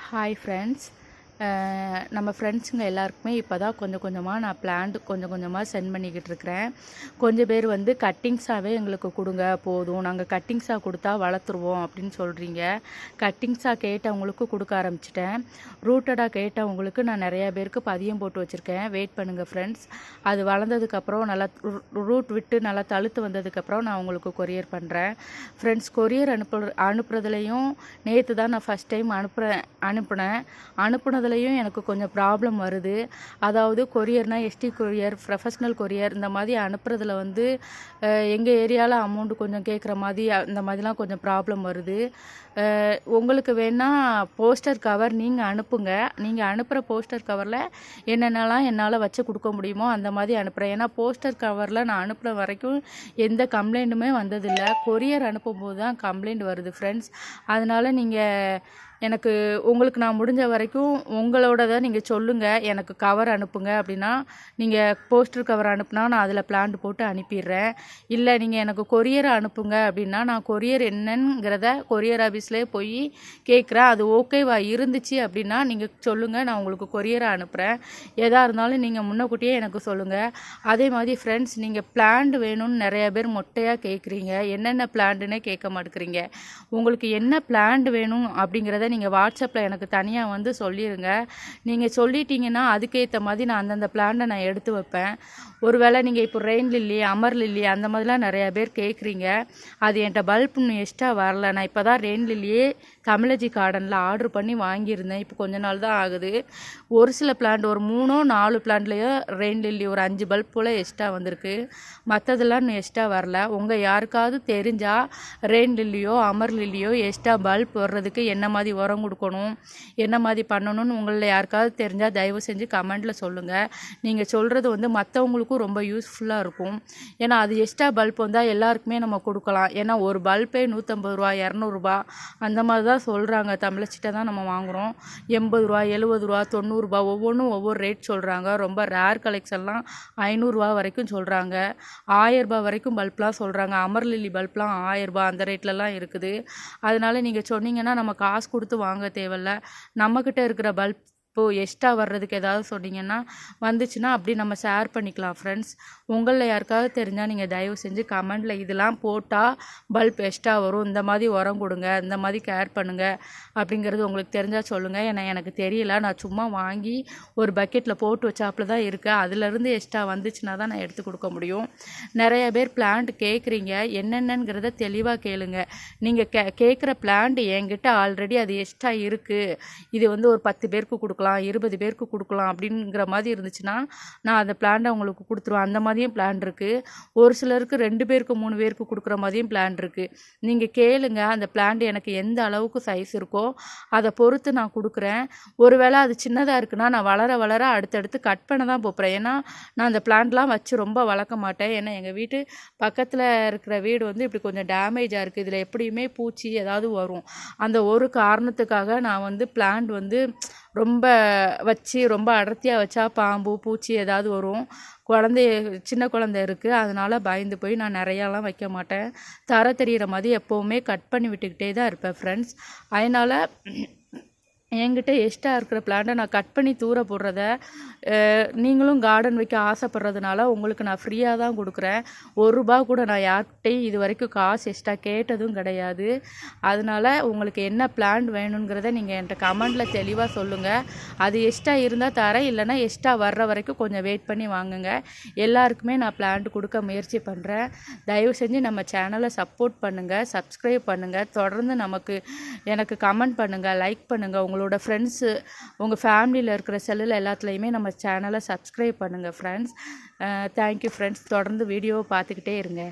Hi friends. நம்ம ஃப்ரெண்ட்ஸுங்க எல்லாருக்குமே இப்போ தான் கொஞ்சம் கொஞ்சமாக நான் பிளான்ட் கொஞ்சம் கொஞ்சமாக சென்ட் பண்ணிக்கிட்டு இருக்கிறேன். கொஞ்சம் பேர் வந்து கட்டிங்ஸாகவே எங்களுக்கு கொடுங்க போதும், நாங்கள் கட்டிங்ஸாக கொடுத்தா வளர்த்துருவோம் அப்படின்னு சொல்கிறீங்க. கட்டிங்ஸாக கேட்டவங்களுக்கு கொடுக்க ஆரம்பிச்சிட்டேன். ரூட்டடாக கேட்டவங்களுக்கு நான் நிறையா பேருக்கு பதியம் போட்டு வச்சுருக்கேன். வெயிட் பண்ணுங்கள் ஃப்ரெண்ட்ஸ். அது வளர்ந்ததுக்கப்புறம் நல்லா ரூட் விட்டு நல்லா தழுத்து வந்ததுக்கப்புறம் நான் உங்களுக்கு கொரியர் பண்ணுறேன். ஃப்ரெண்ட்ஸ், கொரியர் அனுப்புறதுலேயும் நேற்று தான் நான் ஃபஸ்ட் டைம் அனுப்புனதுலேயும் எனக்கு கொஞ்சம் ப்ராப்ளம் வருது. அதாவது கொரியர்னால் எஸ்டி கொரியர், ப்ரொஃபஷ்னல் கொரியர் இந்த மாதிரி அனுப்புறதுல வந்து எங்கள் ஏரியாவில் அமௌண்ட்டு கொஞ்சம் கேட்குற மாதிரி இந்த மாதிரிலாம் கொஞ்சம் ப்ராப்ளம் வருது. உங்களுக்கு வேணால் போஸ்டர் கவர் நீங்கள் அனுப்புங்க. நீங்கள் அனுப்புகிற போஸ்டர் கவரில் என்னென்னலாம் என்னால் வச்சு கொடுக்க முடியுமோ அந்த மாதிரி அனுப்புகிறேன். ஏன்னா போஸ்டர் கவரில் நான் அனுப்புகிற வரைக்கும் எந்த கம்ப்ளைண்ட்டுமே வந்ததில்லை. கொரியர் அனுப்பும்போது தான் கம்ப்ளைண்ட் வருது ஃப்ரெண்ட்ஸ். அதனால் நீங்கள் உங்களுக்கு நான் முடிஞ்ச வரைக்கும் உங்களோடதை நீங்கள் சொல்லுங்கள், எனக்கு கவர் அனுப்புங்க அப்படின்னா. நீங்கள் போஸ்டர் கவர் அனுப்புனா நான் அதில் பிளான்ட் போட்டு அனுப்பிடுறேன். இல்லை நீங்கள் எனக்கு கொரியரை அனுப்புங்க அப்படின்னா நான் கொரியர் என்னங்கிறத கொரியர் ஆஃபீஸ்லேயே போய் கேட்குறேன். அது ஓகேவா இருந்துச்சு அப்படின்னா நீங்கள் சொல்லுங்கள், நான் உங்களுக்கு கொரியரை அனுப்புகிறேன். எதாக இருந்தாலும் நீங்கள் முன்னக்கூட்டியே எனக்கு சொல்லுங்கள். அதே மாதிரி ஃப்ரெண்ட்ஸ், நீங்கள் பிளான்ட் வேணும்னு நிறையா பேர் மொட்டையாக கேட்குறீங்க. என்னென்ன பிளான்ட்டுன்னே கேட்க மாட்டேங்கிறீங்க. உங்களுக்கு என்ன பிளான்ட் வேணும் அப்படிங்கிறத நீங்கள் வாட்ஸ்அப்பில் எனக்கு தனியாக வந்து சொல்லிடுங்க. நீங்கள் சொல்லிட்டீங்கன்னா அதுக்கேற்ற மாதிரி நான் அந்தந்த பிளான்ட்டை நான் எடுத்து வைப்பேன். ஒருவேளை நீங்கள் இப்போ ரெயின் லில்லி, அமர் லில்லி அந்த மாதிரிலாம் நிறையா பேர் கேட்குறீங்க. அது என்கிட்ட பல்ப் இன்னும் எக்ஸ்ட்ரா வரல. நான் இப்போ தான் ரெயின் லில்லியே தமிழஜி கார்டனில் ஆர்டர் பண்ணி வாங்கியிருந்தேன். இப்போ கொஞ்ச நாள் தான் ஆகுது. ஒரு சில பிளான்ட் ஒரு 3-4 பிளான்ட்லேயோ ரெயின் லில்லி ஒரு 5 பல்ப் போல் எக்ஸ்ட்ரா வந்திருக்கு. மற்றதெல்லாம் இன்னும் எக்ஸ்ட்ரா வரல. உங்கள் யாருக்காவது தெரிஞ்சால் ரெயின் லில்லியோ அமர் லில்லியோ எக்ஸ்ட்ரா பல்ப் வர்றதுக்கு என்ன மாதிரி உரம் கொடுக்கணும், என்ன மாதிரி பண்ணணும்னு உங்களில் யாருக்காவது தெரிஞ்சால் தயவு செஞ்சு கமெண்டில் சொல்லுங்கள். நீங்கள் சொல்கிறது வந்து மற்றவங்களுக்கும் ரொம்ப யூஸ்ஃபுல்லாக இருக்கும். ஏன்னா அது எக்ஸ்ட்ரா பல்ப் வந்தால் எல்லாருக்குமே நம்ம கொடுக்கலாம். ஏன்னா ஒரு பல்பே 150 ரூபா 200 ரூபா அந்த மாதிரி தான் சொல்கிறாங்க. தமிழச்சிட்ட தான் நம்ம வாங்குகிறோம். 80 ரூபா 70 ரூபா 90 ரூபா ஒவ்வொன்றும் ஒவ்வொரு ரேட் சொல்கிறாங்க. ரொம்ப ரேர் கலெக்ஷன்லாம் 500 ரூபா வரைக்கும் சொல்கிறாங்க. 1000 ரூபா வரைக்கும் பல்ப்லாம் சொல்கிறாங்க. அமர் லில்லி பல்ப்லாம் 1000 ரூபா அந்த ரேட்லலாம் இருக்குது. அதனால நீங்கள் சொன்னீங்கன்னா நம்ம காசு கொடுத்து வாங்க தேவையில்ல. நம்மக்கிட்ட இருக்கிற பல்ப் இப்போது எக்ஸ்ட்ரா வர்றதுக்கு ஏதாவது சொன்னீங்கன்னா வந்துச்சுன்னா அப்படி நம்ம ஷேர் பண்ணிக்கலாம் ஃப்ரெண்ட்ஸ். உங்களில் யாருக்காவது தெரிஞ்சால் நீங்கள் தயவு செஞ்சு கமெண்டில் இதெல்லாம் போட்டால் பல்ப் எக்ஸ்ட்ரா வரும், இந்த மாதிரி உரம் கொடுங்க, இந்த மாதிரி கேர் பண்ணுங்கள் அப்படிங்கிறது உங்களுக்கு தெரிஞ்சால் சொல்லுங்கள். ஏன்னா எனக்கு தெரியல. நான் சும்மா வாங்கி ஒரு பக்கெட்டில் போட்டு வச்சாப்புல தான் இருக்குது. அதிலேருந்து எக்ஸ்ட்ரா வந்துச்சுன்னா தான் நான் எடுத்து கொடுக்க முடியும். நிறைய பேர் பிளான்ட் கேட்குறீங்க. என்னென்னங்கிறத தெளிவாக கேளுங்க. நீங்கள் கேட்குற பிளான்ட் என்கிட்ட ஆல்ரெடி அது எக்ஸ்ட்ரா இருக்குது, இது வந்து ஒரு 10 பேருக்கு கொடுக்கலாம், 20 பேருக்கு கொடுக்கலாம் அப்படிங்கிற மாதிரி இருந்துச்சுன்னா நான் அந்த பிளான்ட்டை உங்களுக்கு கொடுத்துருவேன். அந்த மாதிரியும் பிளான் இருக்குது. ஒரு சிலருக்கு 2 பேருக்கு 3 பேருக்கு கொடுக்குற மாதிரியும் பிளான் இருக்குது. நீங்கள் கேளுங்க. அந்த பிளான்ட் எனக்கு எந்த அளவுக்கு சைஸ் இருக்கோ அதை பொறுத்து நான் கொடுக்குறேன். ஒருவேளை அது சின்னதாக இருக்குன்னா நான் வளர வளர அடுத்தடுத்து கட் பண்ண தான் போகிறேன். ஏன்னா நான் அந்த பிளான்ட்லாம் வச்சு ரொம்ப வளர்க்க மாட்டேன். ஏன்னா எங்கள் வீட்டு பக்கத்தில் இருக்கிற வீடு வந்து இப்படி கொஞ்சம் டேமேஜாக இருக்குது. இதில் எப்படியுமே பூச்சி ஏதாவது வரும். அந்த ஒரு காரணத்துக்காக நான் வந்து பிளான்ட் வந்து ரொம்ப ரொம்ப அடர்த்தியாக வச்சா பாம்பு பூச்சி ஏதாவது வரும். சின்ன குழந்தை இருக்குது. அதனால் பயந்து போய் நான் நிறையாலாம் வைக்க மாட்டேன். தர தெரிகிற மாதிரி எப்போவுமே கட் பண்ணி விட்டுக்கிட்டே தான் இருப்பேன் ஃப்ரெண்ட்ஸ். அதனால் என்கிட்ட எக்ஸ்ட்ரா இருக்கிற பிளான்ட்டை நான் கட் பண்ணி தூர போடுறத நீங்களும் கார்டன் வைக்க ஆசைப்படுறதுனால உங்களுக்கு நான் ஃப்ரீயாக தான் கொடுக்குறேன். ₹1 கூட நான் யார்கிட்டையும் இது வரைக்கும் காசு எக்ஸ்ட்ரா கேட்டதும் கிடையாது. அதனால் உங்களுக்கு என்ன பிளான்ட் வேணுங்கிறத நீங்கள் என்கிட்ட கமெண்டில் தெளிவாக சொல்லுங்கள். அது எக்ஸ்ட்ரா இருந்தால் தரேன், இல்லைனா எக்ஸ்ட்ரா வர்ற வரைக்கும் கொஞ்சம் வெயிட் பண்ணி வாங்குங்க. எல்லாருக்குமே நான் பிளான்ட் கொடுக்க முயற்சி பண்ணுறேன். தயவு செஞ்சு நம்ம சேனலை சப்போர்ட் பண்ணுங்கள், சப்ஸ்கிரைப் பண்ணுங்கள். தொடர்ந்து எனக்கு கமெண்ட் பண்ணுங்கள், லைக் பண்ணுங்கள். உங்களோட ஃப்ரெண்ட்ஸு, உங்கள் ஃபேமிலியில் இருக்கிற செல்லில் எல்லாத்துலேயுமே நம்ம சேனலை சப்ஸ்கிரைப் பண்ணுங்கள் ஃப்ரெண்ட்ஸ். Thank you friends. தொடர்ந்து வீடியோவை பார்த்துக்கிட்டே இருங்க.